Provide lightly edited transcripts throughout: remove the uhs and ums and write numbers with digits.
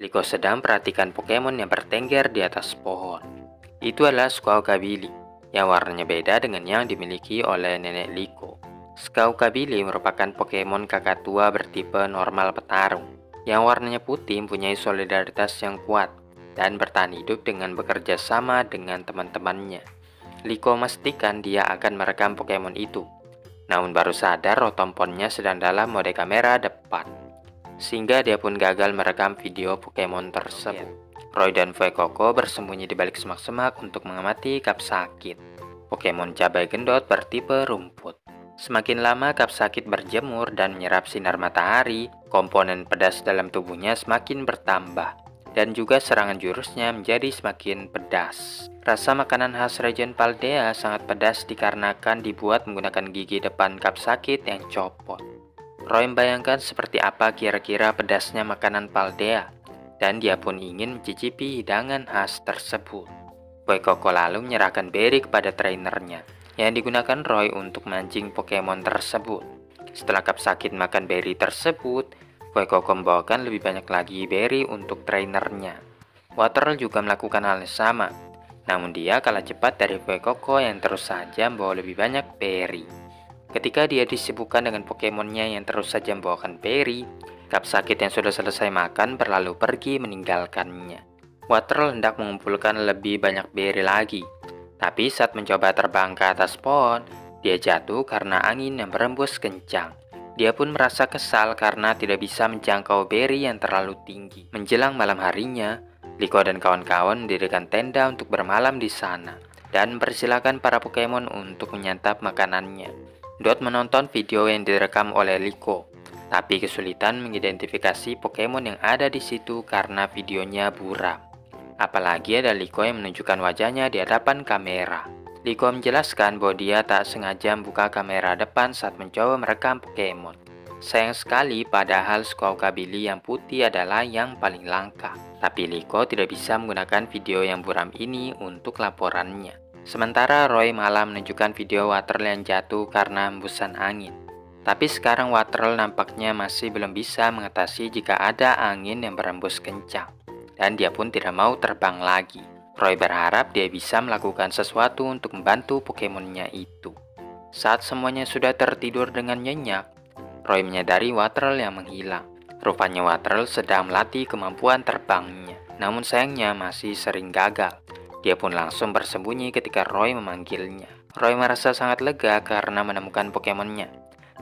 Liko sedang perhatikan Pokemon yang bertengger di atas pohon. Itu adalah Squawkabilly, yang warnanya beda dengan yang dimiliki oleh nenek Liko. Squawkabilly merupakan Pokemon kakak tua bertipe normal petarung, yang warnanya putih mempunyai solidaritas yang kuat, dan bertahan hidup dengan bekerja sama dengan teman-temannya. Liko memastikan dia akan merekam Pokemon itu, namun baru sadar Rotomponnya sedang dalam mode kamera depan, sehingga dia pun gagal merekam video Pokemon tersebut. Roy dan Fuecoco bersembunyi di balik semak-semak untuk mengamati Capsakid, Pokemon cabai gendot bertipe rumput. Semakin lama Capsakid berjemur dan menyerap sinar matahari, komponen pedas dalam tubuhnya semakin bertambah, dan juga serangan jurusnya menjadi semakin pedas. Rasa makanan khas region Paldea sangat pedas dikarenakan dibuat menggunakan gigi depan Capsakid yang copot. Roy membayangkan seperti apa kira-kira pedasnya makanan Paldea, dan dia pun ingin mencicipi hidangan khas tersebut. Fuecoco lalu menyerahkan berry kepada trainernya, yang digunakan Roy untuk mancing Pokemon tersebut. Setelah Capsakid makan berry tersebut, Fuecoco membawakan lebih banyak lagi berry untuk trainernya. Waterl juga melakukan hal yang sama, namun dia kalah cepat dari Fuecoco yang terus saja membawa lebih banyak berry. Ketika dia disibukkan dengan Pokemonnya yang terus saja membawakan berry, Capsakid yang sudah selesai makan berlalu pergi meninggalkannya. Waterl hendak mengumpulkan lebih banyak berry lagi, tapi saat mencoba terbang ke atas pohon, dia jatuh karena angin yang berembus kencang. Dia pun merasa kesal karena tidak bisa menjangkau berry yang terlalu tinggi. Menjelang malam harinya, Liko dan kawan-kawan mendirikan tenda untuk bermalam di sana, dan mempersilahkan para Pokemon untuk menyantap makanannya. Dot menonton video yang direkam oleh Liko, tapi kesulitan mengidentifikasi Pokemon yang ada di situ karena videonya buram. Apalagi ada Liko yang menunjukkan wajahnya di hadapan kamera. Liko menjelaskan bahwa dia tak sengaja membuka kamera depan saat mencoba merekam Pokemon. Sayang sekali, padahal Squawkabilly yang putih adalah yang paling langka. Tapi Liko tidak bisa menggunakan video yang buram ini untuk laporannya. Sementara Roy malah menunjukkan video Waterl yang jatuh karena hembusan angin. Tapi sekarang Waterl nampaknya masih belum bisa mengatasi jika ada angin yang berembus kencang, dan dia pun tidak mau terbang lagi. Roy berharap dia bisa melakukan sesuatu untuk membantu Pokemonnya itu. Saat semuanya sudah tertidur dengan nyenyak, Roy menyadari Waterl yang menghilang. Rupanya Waterl sedang melatih kemampuan terbangnya, namun sayangnya masih sering gagal. Dia pun langsung bersembunyi ketika Roy memanggilnya. Roy merasa sangat lega karena menemukan Pokemonnya,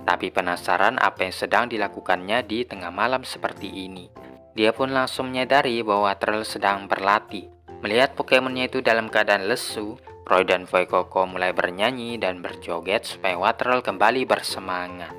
tapi penasaran apa yang sedang dilakukannya di tengah malam seperti ini. Dia pun langsung menyadari bahwa Waterl sedang berlatih. Melihat Pokemonnya itu dalam keadaan lesu, Roy dan Fuecoco mulai bernyanyi dan berjoget supaya Waterl kembali bersemangat.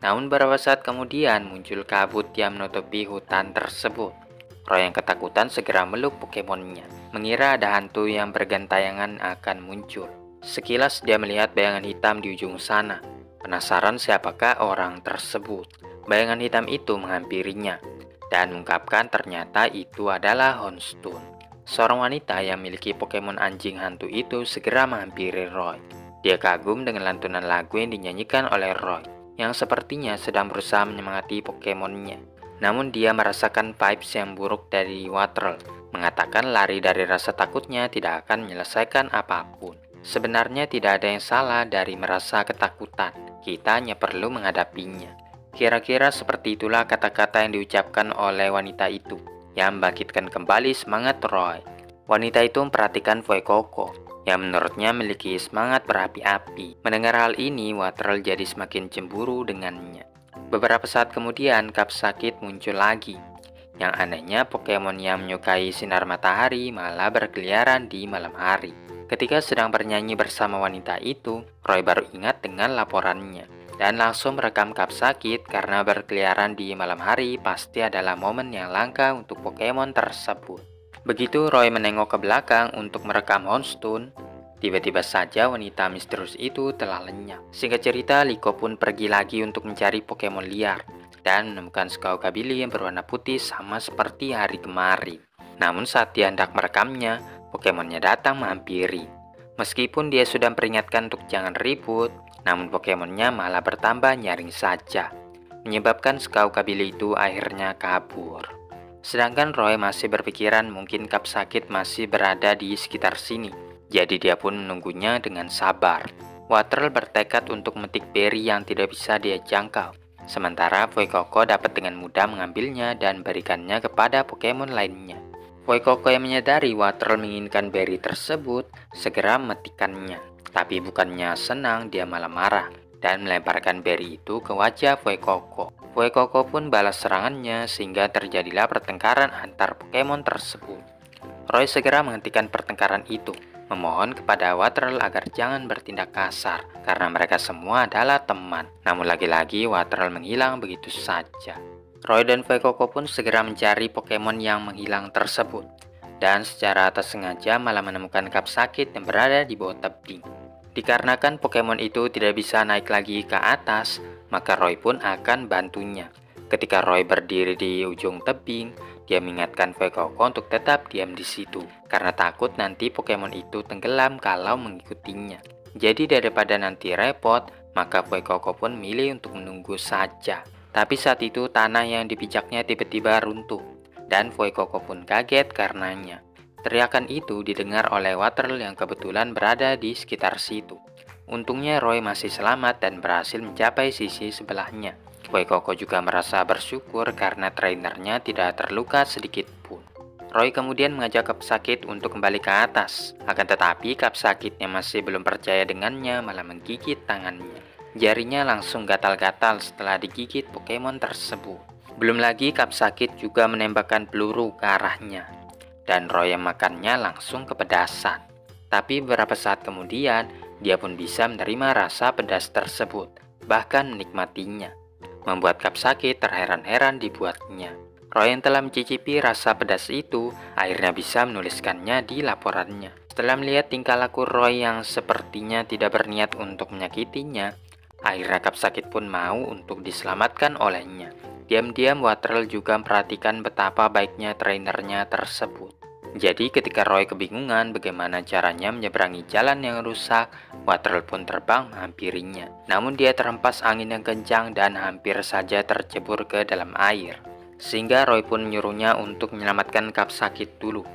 Namun beberapa saat kemudian muncul kabut yang menutupi hutan tersebut. Roy yang ketakutan segera meluk Pokemonnya, mengira ada hantu yang bergentayangan akan muncul. Sekilas dia melihat bayangan hitam di ujung sana. Penasaran siapakah orang tersebut. Bayangan hitam itu menghampirinya dan mengungkapkan ternyata itu adalah Houndstone. Seorang wanita yang memiliki Pokemon anjing hantu itu segera menghampiri Roy. Dia kagum dengan lantunan lagu yang dinyanyikan oleh Roy, yang sepertinya sedang berusaha menyemangati Pokemonnya. Namun dia merasakan vibes yang buruk dari Waterl, mengatakan lari dari rasa takutnya tidak akan menyelesaikan apapun. Sebenarnya tidak ada yang salah dari merasa ketakutan, kita hanya perlu menghadapinya. Kira-kira seperti itulah kata-kata yang diucapkan oleh wanita itu, yang membangkitkan kembali semangat Roy. Wanita itu memperhatikan Fuecoco, yang menurutnya memiliki semangat berapi-api. Mendengar hal ini, Waterl jadi semakin cemburu dengannya. Beberapa saat kemudian, Capsakid muncul lagi. Yang anehnya, Pokemon yang menyukai sinar matahari malah berkeliaran di malam hari. Ketika sedang bernyanyi bersama wanita itu, Roy baru ingat dengan laporannya, dan langsung merekam Capsakid karena berkeliaran di malam hari pasti adalah momen yang langka untuk Pokemon tersebut. Begitu Roy menengok ke belakang untuk merekam Houndstone, tiba-tiba saja wanita misterius itu telah lenyap. Singkat cerita, Liko pun pergi lagi untuk mencari Pokemon liar dan menemukan Squawkabilly yang berwarna putih sama seperti hari kemarin. Namun saat dia hendak merekamnya, Pokemonnya datang menghampiri. Meskipun dia sudah memperingatkan untuk jangan ribut, namun Pokemonnya malah bertambah nyaring saja, menyebabkan Squawkabilly itu akhirnya kabur. Sedangkan Roy masih berpikiran mungkin Kapsakit masih berada di sekitar sini. Jadi dia pun menunggunya dengan sabar. Waterl bertekad untuk memetik beri yang tidak bisa dia jangkau. Sementara Fuecoco dapat dengan mudah mengambilnya dan berikannya kepada Pokemon lainnya. Fuecoco yang menyadari Waterl menginginkan beri tersebut segera memetikannya. Tapi bukannya senang, dia malah marah dan melemparkan beri itu ke wajah Fuecoco. Fuecoco pun balas serangannya sehingga terjadilah pertengkaran antar Pokemon tersebut. Roy segera menghentikan pertengkaran itu, memohon kepada Waterl agar jangan bertindak kasar karena mereka semua adalah teman. Namun lagi-lagi Waterl menghilang begitu saja. Roy dan Fuecoco pun segera mencari Pokemon yang menghilang tersebut dan secara atas sengaja malah menemukan Kapsakit yang berada di bawah tebing. Dikarenakan Pokemon itu tidak bisa naik lagi ke atas, maka Roy pun akan bantunya. Ketika Roy berdiri di ujung tebing, dia mengingatkan Fuecoco untuk tetap diam di situ, karena takut nanti Pokemon itu tenggelam kalau mengikutinya. Jadi daripada nanti repot, maka Fuecoco pun milih untuk menunggu saja. Tapi saat itu tanah yang dipijaknya tiba-tiba runtuh, dan Fuecoco pun kaget karenanya. Teriakan itu didengar oleh Waterl yang kebetulan berada di sekitar situ. Untungnya Roy masih selamat dan berhasil mencapai sisi sebelahnya. Fuecoco juga merasa bersyukur karena trainernya tidak terluka sedikit pun. Roy kemudian mengajak Kapsakit untuk kembali ke atas. Akan tetapi Kapsakit yang masih belum percaya dengannya malah menggigit tangannya. Jarinya langsung gatal-gatal setelah digigit Pokemon tersebut. Belum lagi Kapsakit juga menembakkan peluru ke arahnya. Dan Roy yang makannya langsung kepedasan. Tapi beberapa saat kemudian, dia pun bisa menerima rasa pedas tersebut, bahkan menikmatinya. Membuat Kapsakit terheran-heran dibuatnya. Roy yang telah mencicipi rasa pedas itu, akhirnya bisa menuliskannya di laporannya. Setelah melihat tingkah laku Roy yang sepertinya tidak berniat untuk menyakitinya, akhirnya Kapsakit pun mau untuk diselamatkan olehnya. Diam-diam Waterl juga memperhatikan betapa baiknya trainernya tersebut. Jadi ketika Roy kebingungan bagaimana caranya menyeberangi jalan yang rusak, Waterl pun terbang menghampirinya. Namun dia terhempas angin yang kencang dan hampir saja tercebur ke dalam air. Sehingga Roy pun menyuruhnya untuk menyelamatkan Kapsakit dulu.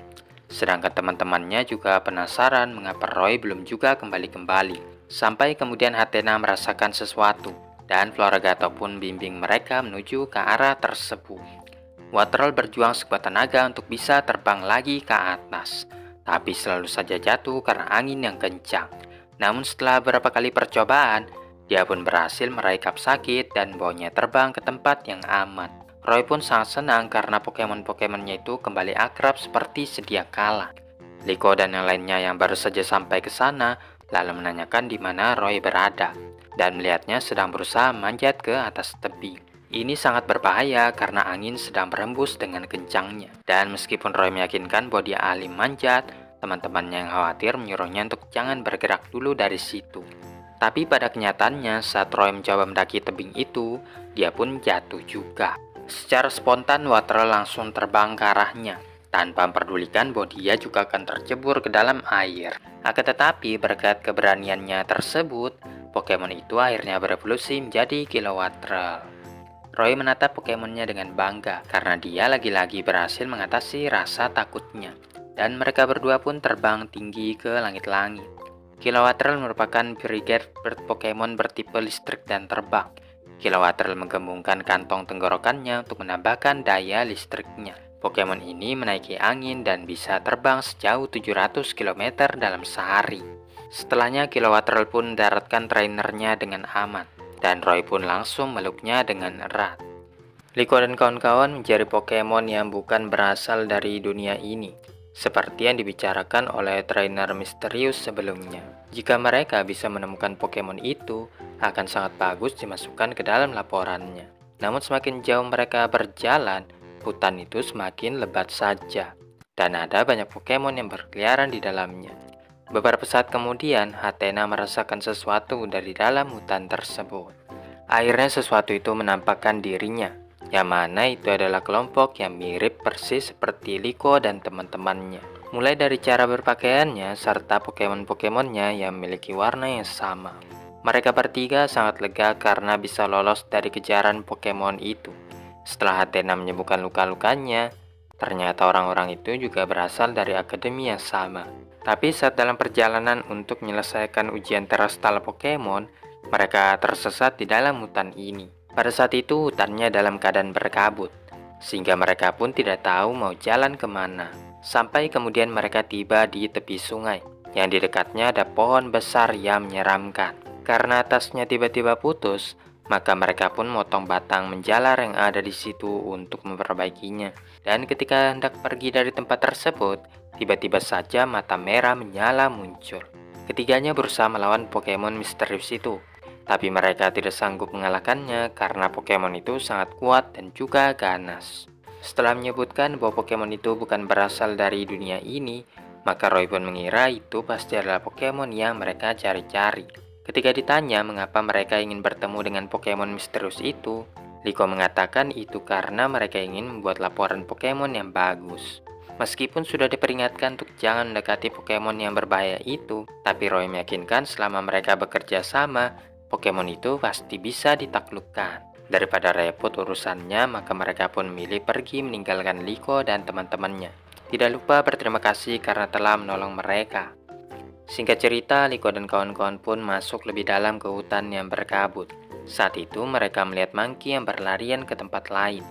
Sedangkan teman-temannya juga penasaran mengapa Roy belum juga kembali-kembali. Sampai kemudian Hatenna merasakan sesuatu, dan Floragato pun bimbing mereka menuju ke arah tersebut. Waterl berjuang sekuat tenaga untuk bisa terbang lagi ke atas, tapi selalu saja jatuh karena angin yang kencang. Namun setelah beberapa kali percobaan, dia pun berhasil meraih Kapsakit dan bawanya terbang ke tempat yang aman. Roy pun sangat senang karena Pokemon-Pokemonnya itu kembali akrab seperti sedia kala. Liko dan yang lainnya yang baru saja sampai ke sana lalu menanyakan di mana Roy berada dan melihatnya sedang berusaha manjat ke atas tebing. Ini sangat berbahaya karena angin sedang berembus dengan kencangnya. Dan meskipun Roy meyakinkan bahwa dia ahli manjat, teman-temannya yang khawatir menyuruhnya untuk jangan bergerak dulu dari situ. Tapi pada kenyataannya saat Roy mencoba mendaki tebing itu, dia pun jatuh juga. Secara spontan Waterl langsung terbang ke arahnya, tanpa memperdulikan bahwa dia juga akan tercebur ke dalam air. Akan tetapi berkat keberaniannya tersebut, Pokemon itu akhirnya berevolusi menjadi Kilowattro. Roy menatap Pokemonnya dengan bangga karena dia lagi-lagi berhasil mengatasi rasa takutnya. Dan mereka berdua pun terbang tinggi ke langit-langit. Kilowattro merupakan brigade Pokemon bertipe listrik dan terbang. Kilowattro menggembungkan kantong tenggorokannya untuk menambahkan daya listriknya. Pokemon ini menaiki angin dan bisa terbang sejauh 700 km dalam sehari. Setelahnya Kilowattro pun mendaratkan trainernya dengan aman, dan Roy pun langsung meluknya dengan erat. Liko dan kawan-kawan mencari Pokemon yang bukan berasal dari dunia ini, seperti yang dibicarakan oleh trainer misterius sebelumnya. Jika mereka bisa menemukan Pokemon itu, akan sangat bagus dimasukkan ke dalam laporannya. Namun semakin jauh mereka berjalan, hutan itu semakin lebat saja, dan ada banyak Pokemon yang berkeliaran di dalamnya. Beberapa saat kemudian, Hatenna merasakan sesuatu dari dalam hutan tersebut. Akhirnya sesuatu itu menampakkan dirinya, yang mana itu adalah kelompok yang mirip persis seperti Liko dan teman-temannya. Mulai dari cara berpakaiannya, serta Pokemon-Pokemonnya yang memiliki warna yang sama. Mereka bertiga sangat lega karena bisa lolos dari kejaran Pokemon itu. Setelah Hatenna menyembuhkan luka-lukanya, Ternyata orang-orang itu juga berasal dari akademi yang sama. Tapi saat dalam perjalanan untuk menyelesaikan ujian terastal Pokemon, mereka tersesat di dalam hutan ini. Pada saat itu hutannya dalam keadaan berkabut, sehingga mereka pun tidak tahu mau jalan kemana. Sampai kemudian mereka tiba di tepi sungai, yang di dekatnya ada pohon besar yang menyeramkan. Karena atasnya tiba-tiba putus, maka mereka pun motong batang menjalar yang ada di situ untuk memperbaikinya. Dan ketika hendak pergi dari tempat tersebut, tiba-tiba saja mata merah menyala muncul. Ketiganya berusaha melawan Pokemon misterius itu, tapi mereka tidak sanggup mengalahkannya karena Pokemon itu sangat kuat dan juga ganas. Setelah menyebutkan bahwa Pokemon itu bukan berasal dari dunia ini, maka Roy pun mengira itu pasti adalah Pokemon yang mereka cari-cari. Ketika ditanya mengapa mereka ingin bertemu dengan Pokemon misterius itu, Liko mengatakan itu karena mereka ingin membuat laporan Pokemon yang bagus. Meskipun sudah diperingatkan untuk jangan mendekati Pokemon yang berbahaya itu, tapi Roy meyakinkan selama mereka bekerja sama, Pokemon itu pasti bisa ditaklukkan. Daripada repot urusannya, maka mereka pun memilih pergi meninggalkan Liko dan teman-temannya. Tidak lupa berterima kasih karena telah menolong mereka. Singkat cerita, Liko dan kawan-kawan pun masuk lebih dalam ke hutan yang berkabut. Saat itu mereka melihat Monkey yang berlarian ke tempat lain.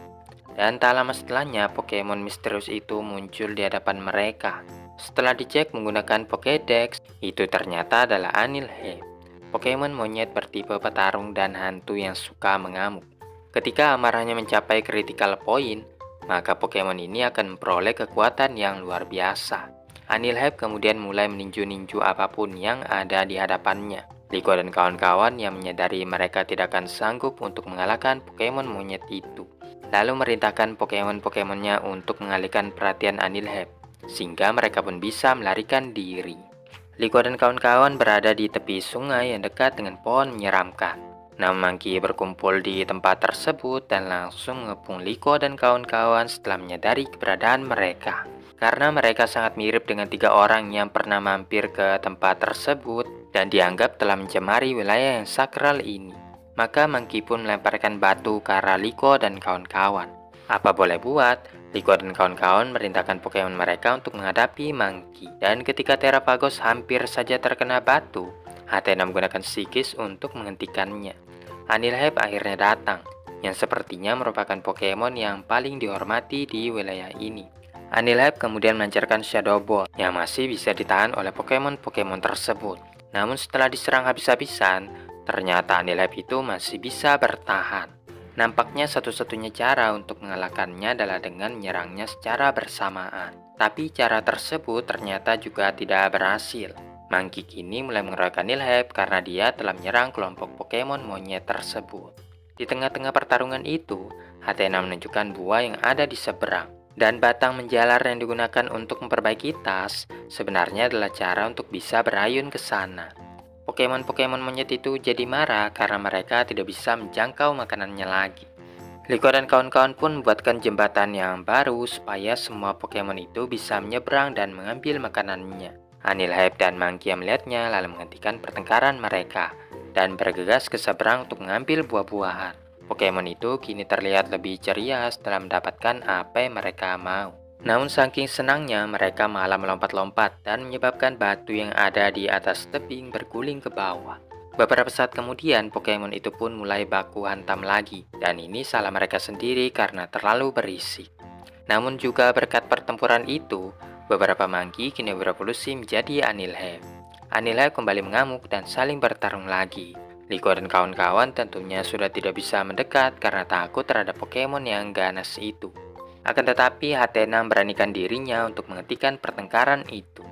Dan tak lama setelahnya, Pokemon misterius itu muncul di hadapan mereka. Setelah dicek menggunakan Pokédex, itu ternyata adalah Anilhead, Pokemon monyet bertipe petarung dan hantu yang suka mengamuk. Ketika amarahnya mencapai critical point, maka Pokemon ini akan memperoleh kekuatan yang luar biasa. Anilhead kemudian mulai meninju-ninju apapun yang ada di hadapannya. Liko dan kawan-kawan yang menyadari mereka tidak akan sanggup untuk mengalahkan Pokemon monyet itu, lalu merintahkan Pokemon-Pokemonnya untuk mengalihkan perhatian Anilhead, sehingga mereka pun bisa melarikan diri. Liko dan kawan-kawan berada di tepi sungai yang dekat dengan pohon menyeramkan. Monkey berkumpul di tempat tersebut dan langsung mengepung Liko dan kawan-kawan setelah menyadari keberadaan mereka. Karena mereka sangat mirip dengan 3 orang yang pernah mampir ke tempat tersebut dan dianggap telah mencemari wilayah yang sakral ini, maka Monkey pun melemparkan batu ke arah Liko dan kawan-kawan. Apa boleh buat, Liko dan kawan-kawan merintahkan Pokemon mereka untuk menghadapi Monkey. Dan ketika Terapagos hampir saja terkena batu, Hatenna menggunakan Psikis untuk menghentikannya. Anilhead akhirnya datang, yang sepertinya merupakan Pokemon yang paling dihormati di wilayah ini. Anilhead kemudian melancarkan Shadow Ball yang masih bisa ditahan oleh Pokemon-Pokemon tersebut. Namun setelah diserang habis-habisan, ternyata Anilhead itu masih bisa bertahan. Nampaknya satu-satunya cara untuk mengalahkannya adalah dengan menyerangnya secara bersamaan. Tapi cara tersebut ternyata juga tidak berhasil. Monkey kini mulai mengeroyok Anilhead karena dia telah menyerang kelompok Pokemon monyet tersebut. Di tengah-tengah pertarungan itu, Hatenna menunjukkan buah yang ada di seberang. Dan batang menjalar yang digunakan untuk memperbaiki tas sebenarnya adalah cara untuk bisa berayun ke sana. Pokemon-Pokemon monyet itu jadi marah karena mereka tidak bisa menjangkau makanannya lagi. Liko dan kawan-kawan pun membuatkan jembatan yang baru supaya semua Pokemon itu bisa menyeberang dan mengambil makanannya. Anilhead dan Monkey melihatnya lalu menghentikan pertengkaran mereka dan bergegas ke seberang untuk mengambil buah-buahan. Pokemon itu kini terlihat lebih ceria setelah mendapatkan apa yang mereka mau. Namun saking senangnya mereka malah melompat-lompat dan menyebabkan batu yang ada di atas tebing berguling ke bawah. Beberapa saat kemudian Pokemon itu pun mulai baku hantam lagi, dan ini salah mereka sendiri karena terlalu berisik. Namun juga berkat pertempuran itu, beberapa Monkey kini berevolusi menjadi Anilhead. Anilhead kembali mengamuk dan saling bertarung lagi. Liko dan kawan-kawan tentunya sudah tidak bisa mendekat karena takut terhadap Pokemon yang ganas itu. Akan tetapi Hatenna memberanikan dirinya untuk menghentikan pertengkaran itu.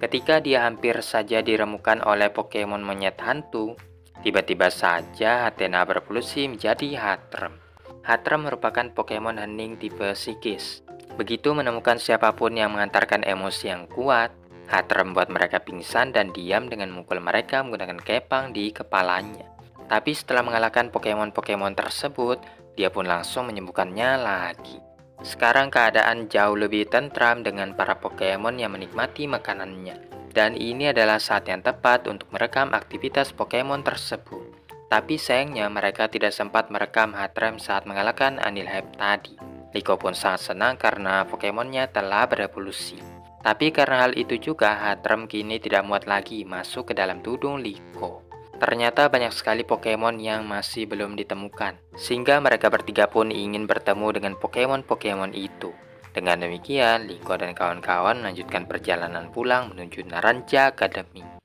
Ketika dia hampir saja diremukkan oleh Pokemon monyet hantu, tiba-tiba saja Hatenna berevolusi menjadi Hatterene. Hatterene merupakan Pokemon hening tipe psikis. Begitu menemukan siapapun yang mengantarkan emosi yang kuat, Hatterene membuat mereka pingsan dan diam dengan memukul mereka menggunakan kepang di kepalanya. Tapi setelah mengalahkan Pokemon-Pokemon tersebut, dia pun langsung menyembuhkannya lagi. Sekarang keadaan jauh lebih tentram dengan para Pokemon yang menikmati makanannya. Dan ini adalah saat yang tepat untuk merekam aktivitas Pokemon tersebut. Tapi sayangnya mereka tidak sempat merekam Hatterene saat mengalahkan Anilhead tadi. Liko pun sangat senang karena Pokemonnya telah berevolusi. Tapi karena hal itu juga, Hatrem kini tidak muat lagi masuk ke dalam tudung Liko. Ternyata banyak sekali Pokemon yang masih belum ditemukan, sehingga mereka bertiga pun ingin bertemu dengan Pokemon-Pokemon itu. Dengan demikian, Liko dan kawan-kawan melanjutkan perjalanan pulang menuju Naranja Academy.